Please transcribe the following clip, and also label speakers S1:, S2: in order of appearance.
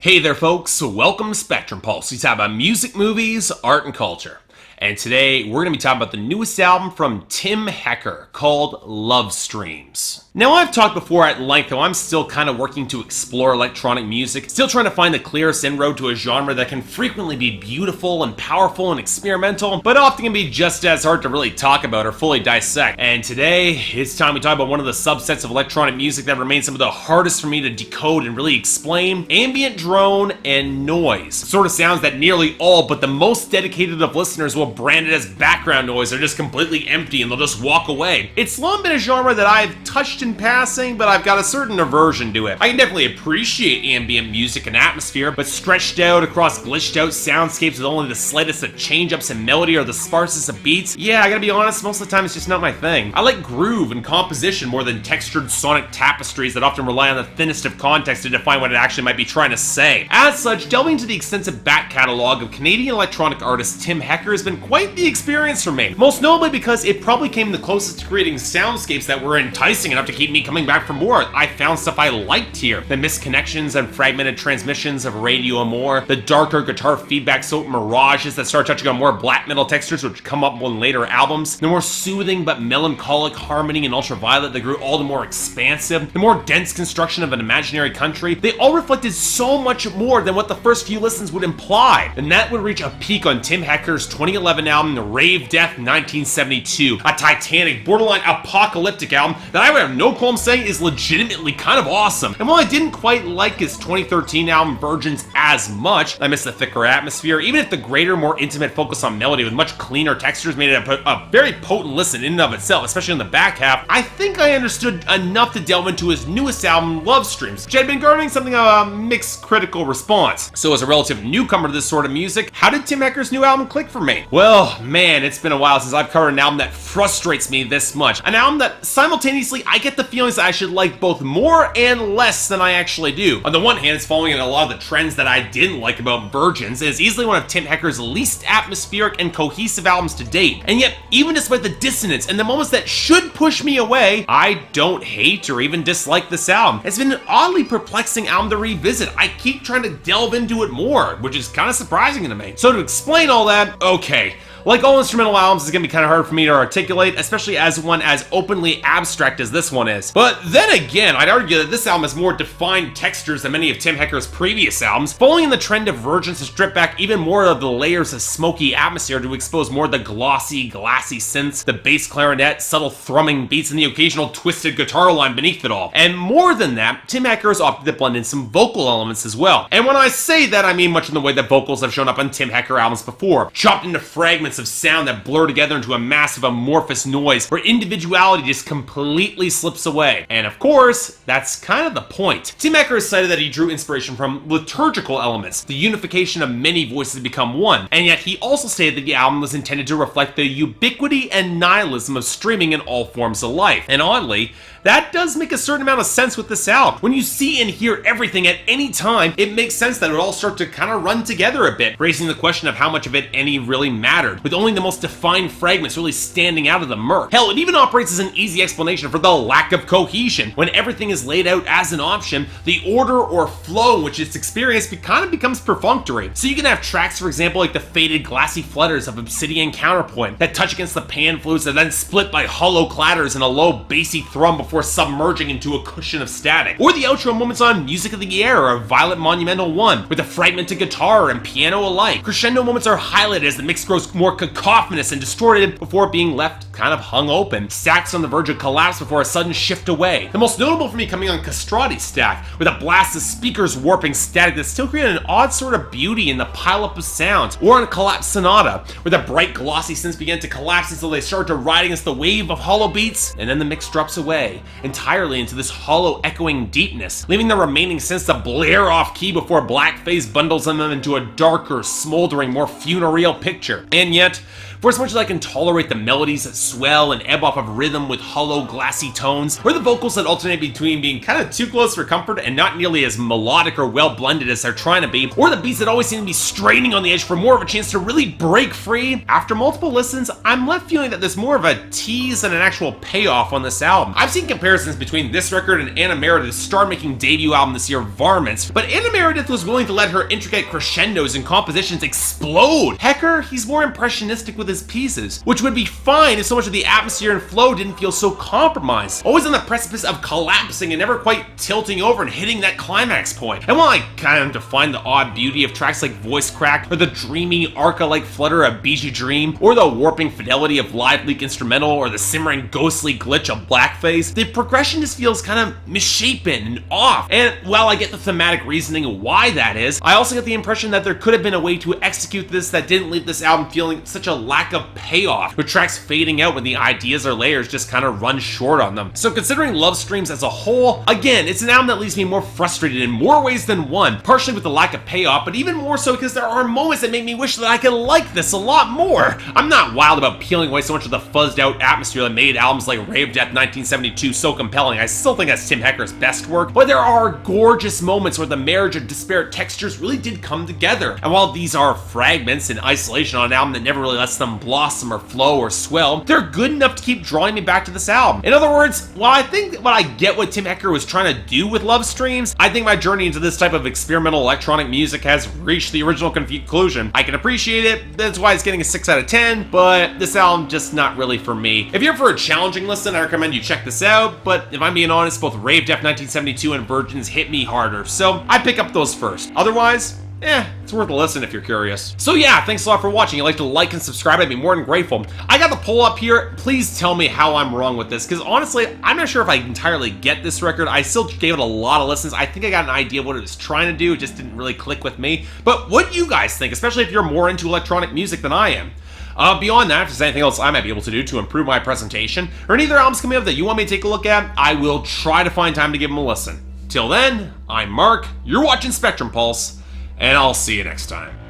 S1: Hey there folks, welcome to Spectrum Pulse. We talk about music, movies, art, and culture. And today we're going to be talking about the newest album from Tim Hecker called Love Streams. Now I've talked before at length how I'm still kind of working to explore electronic music, still trying to find the clearest inroad to a genre that can frequently be beautiful and powerful and experimental, but often can be just as hard to really talk about or fully dissect. And today, it's time we talk about one of the subsets of electronic music that remains some of the hardest for me to decode and really explain: ambient drone and noise. Sort of sounds that nearly all but the most dedicated of listeners will brand it as background noise. They're just completely empty and they'll just walk away. It's long been a genre that I've touched in passing, but I've got a certain aversion to it. I can definitely appreciate ambient music and atmosphere, but stretched out across glitched out soundscapes with only the slightest of change-ups in melody or the sparsest of beats, yeah, I gotta be honest, most of the time it's just not my thing. I like groove and composition more than textured sonic tapestries that often rely on the thinnest of context to define what it actually might be trying to say. As such, delving into the extensive back catalog of Canadian electronic artist Tim Hecker has been quite the experience for me, most notably because it probably came the closest to creating soundscapes that were enticing enough to keep me coming back for more. I found stuff I liked here: the misconnections and fragmented transmissions of Radio Amore, the darker guitar feedback soaked mirages that start touching on more black metal textures which come up on later albums, the more soothing but melancholic harmony in Ultraviolet that grew all the more expansive, the more dense construction of an imaginary country. They all reflected so much more than what the first few listens would imply, and that would reach a peak on Tim Hecker's 2011 album Rave Death 1972, a titanic, borderline apocalyptic album that I would have no qualm saying is legitimately kind of awesome. And while I didn't quite like his 2013 album Virgins as much, I miss the thicker atmosphere, even if the greater, more intimate focus on melody with much cleaner textures made it a very potent listen in and of itself, especially in the back half. I think I understood enough to delve into his newest album, Love Streams, which had been garnering something of a mixed critical response. So as a relative newcomer to this sort of music, how did Tim Hecker's new album click for me? Well, man, it's been a while since I've covered an album that frustrates me this much. An album that simultaneously I get the feelings that I should like both more and less than I actually do. On the one hand, it's following in a lot of the trends that I didn't like about Virgins. It is easily one of Tim Hecker's least atmospheric and cohesive albums to date. And yet, even despite the dissonance and the moments that should push me away, I don't hate or even dislike this album. It's been an oddly perplexing album to revisit. I keep trying to delve into it more, which is kind of surprising to me. So to explain all that, okay. Like all instrumental albums, it's gonna be kind of hard for me to articulate, especially as one as openly abstract as this one is. But then again, I'd argue that this album has more defined textures than many of Tim Hecker's previous albums, following in the trend of Virgins to strip back even more of the layers of smoky atmosphere to expose more of the glossy, glassy synths, the bass clarinet, subtle thrumming beats, and the occasional twisted guitar line beneath it all. And more than that, Tim Hecker has opted to blend in some vocal elements as well. And when I say that, I mean much in the way that vocals have shown up on Tim Hecker albums before, chopped into fragments of sound that blur together into a massive amorphous noise where individuality just completely slips away. And of course, that's kind of the point. Tim Hecker has cited that he drew inspiration from liturgical elements, the unification of many voices to become one, and yet he also stated that the album was intended to reflect the ubiquity and nihilism of streaming in all forms of life. And oddly, that does make a certain amount of sense with this album. When you see and hear everything at any time, it makes sense that it would all start to kind of run together a bit, raising the question of how much of it any really mattered, with only the most defined fragments really standing out of the murk. Hell, it even operates as an easy explanation for the lack of cohesion. When everything is laid out as an option, the order or flow in which it's experienced kind of becomes perfunctory. So you can have tracks, for example, like the faded glassy flutters of Obsidian Counterpoint that touch against the pan flutes and then split by hollow clatters and a low bassy thrum before submerging into a cushion of static. Or the outro moments on Music of the Air or Violet Monumental 1, with a fragmented guitar and piano alike. Crescendo moments are highlighted as the mix grows more cacophonous and distorted before being left kind of hung open. Stacks on the verge of collapse before a sudden shift away. The most notable for me coming on Castrati stack, with a blast of speakers warping static that still created an odd sort of beauty in the pileup of sounds. Or on Collapse Sonata, where the bright glossy synths begin to collapse until they start to ride against the wave of hollow beats, and then the mix drops away entirely into this hollow echoing deepness, leaving the remaining synths to blare off key before Blackface bundles them into a darker, smoldering, more funereal picture. And yet, for as much as I can tolerate the melody's swell and ebb off of rhythm with hollow, glassy tones, or the vocals that alternate between being kind of too close for comfort and not nearly as melodic or well blended as they're trying to be, or the beats that always seem to be straining on the edge for more of a chance to really break free. After multiple listens, I'm left feeling that there's more of a tease than an actual payoff on this album. I've seen comparisons between this record and Anna Meredith's star-making debut album this year, Varmints, but Anna Meredith was willing to let her intricate crescendos and compositions explode. Hecker, he's more impressionistic with his pieces, which would be fine if so much of the atmosphere and flow didn't feel so compromised, always on the precipice of collapsing and never quite tilting over and hitting that climax point. And while I kind of define the odd beauty of tracks like Voice Crack, or the dreamy arca-like flutter of Bijou Dream, or the warping fidelity of Live Leak Instrumental, or the simmering ghostly glitch of Blackface, the progression just feels kind of misshapen and off. And while I get the thematic reasoning why that is, I also get the impression that there could have been a way to execute this that didn't leave this album feeling such a lack of payoff, with tracks fading out when the ideas or layers just kind of run short on them. So considering Love Streams as a whole, again, it's an album that leaves me more frustrated in more ways than one, partially with the lack of payoff, but even more so because there are moments that make me wish that I could like this a lot more. I'm not wild about peeling away so much of the fuzzed out atmosphere that made albums like Rave Death 1972 so compelling. I still think that's Tim Hecker's best work, but there are gorgeous moments where the marriage of disparate textures really did come together. And while these are fragments in isolation on an album that never really lets them blossom or flow or swell, they're good enough to keep drawing me back to this album. In other words, while I think that I get what Tim Hecker was trying to do with Love Streams, I think my journey into this type of experimental electronic music has reached the original conclusion. I can appreciate it, that's why it's getting a 6 out of 10, but this album just not really for me. If you're for a challenging listen, I recommend you check this out, but if I'm being honest, both Rave Death 1972 and Virgins hit me harder, so I pick up those first. Otherwise, it's worth a listen if you're curious. So yeah, thanks a lot for watching. If you'd like to like and subscribe, I'd be more than grateful. I got the poll up here. Please tell me how I'm wrong with this, because honestly, I'm not sure if I entirely get this record. I still gave it a lot of listens. I think I got an idea of what it was trying to do. It just didn't really click with me. But what do you guys think, especially if you're more into electronic music than I am? Beyond that, if there's anything else I might be able to do to improve my presentation, or any other albums coming up that you want me to take a look at, I will try to find time to give them a listen. Till then, I'm Mark, you're watching Spectrum Pulse, and I'll see you next time.